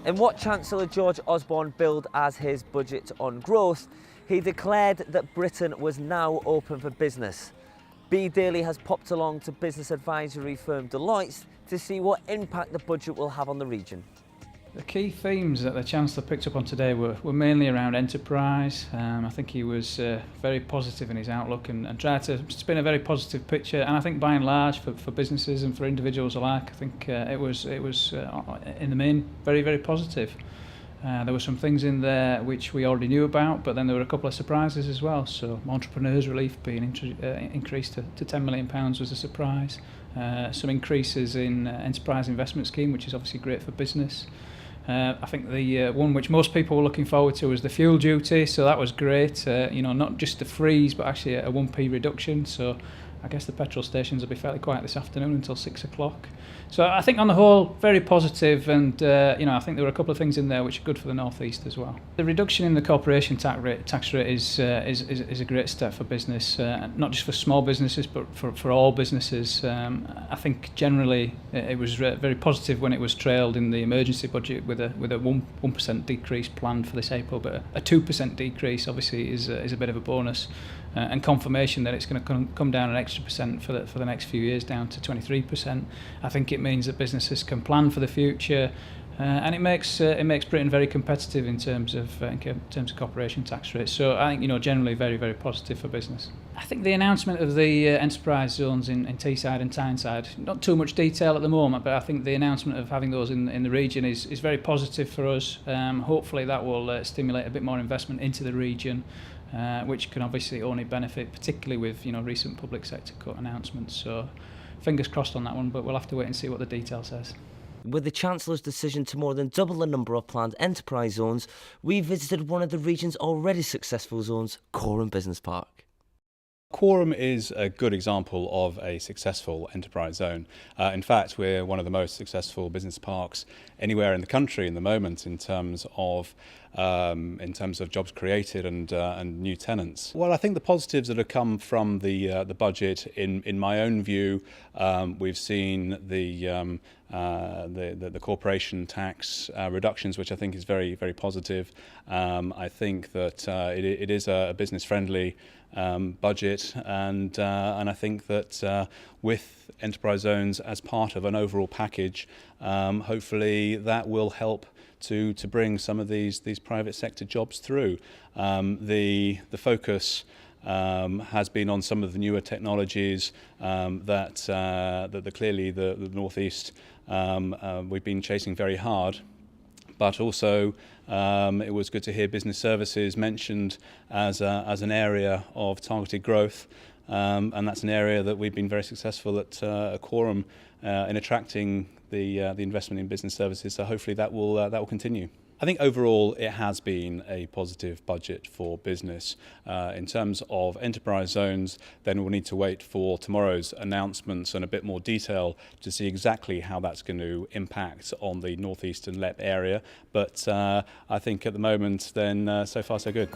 In what Chancellor George Osbourne billed as his budget on growth, he declared that Britain was now open for business. Bdaily has popped along to business advisory firm Deloitte to see what impact the budget will have on the region. The key themes that the Chancellor picked up on today were mainly around enterprise. I think he was very positive in his outlook and tried to spin a very positive picture. And I think by and large for businesses and for individuals alike, I think it was in the main very, very positive. There were some things in there which we already knew about, but then there were a couple of surprises as well. So entrepreneurs relief being increased to £10 million was a surprise. Some increases in enterprise investment scheme, which is obviously great for business. I think the one which most people were looking forward to was the fuel duty, so that was great. Not just the freeze, but actually a 1p reduction. So I guess the petrol stations will be fairly quiet this afternoon until 6 o'clock. So I think on the whole, very positive, and I think there were a couple of things in there which are good for the North East as well. The reduction in the corporation tax rate is a great step for business, not just for small businesses, but for all businesses. I think generally it was very positive when it was trailed in the emergency budget with a 1% decrease planned for this April, but a 2% decrease obviously is a bit of a bonus. And confirmation that it's going to come down an extra percent for the next few years down to 23%. I think it means that businesses can plan for the future, and it makes Britain very competitive in terms of corporation tax rates. So I think generally very, very positive for business. I think the announcement of the enterprise zones in Teesside and Tyneside, not too much detail at the moment, but I think the announcement of having those in the region is very positive for us. Hopefully that will stimulate a bit more investment into the region. Which can obviously only benefit, particularly with recent public sector cut announcements. So fingers crossed on that one, but we'll have to wait and see what the detail says. With the Chancellor's decision to more than double the number of planned enterprise zones, we visited one of the region's already successful zones, Quorm Business Park. Quorm is a good example of a successful enterprise zone. In fact, we're one of the most successful business parks anywhere in the country in the moment in terms of jobs created and new tenants. Well, I think the positives that have come from the budget, in my own view, we've seen the corporation tax reductions, which I think is very, very positive. I think that it is a business-friendly budget, and I think that with enterprise zones as part of an overall package, hopefully that will help to bring some of these private sector jobs through. The focus has been on some of the newer technologies that clearly the North East we've been chasing very hard. But also it was good to hear business services mentioned as an area of targeted growth, and that's an area that we've been very successful at Quorm in attracting the investment in business services. So hopefully that will continue. I think overall it has been a positive budget for business. In terms of enterprise zones, then we'll need to wait for tomorrow's announcements and a bit more detail to see exactly how that's going to impact on the North East and LEP area. But I think at the moment then so far so good.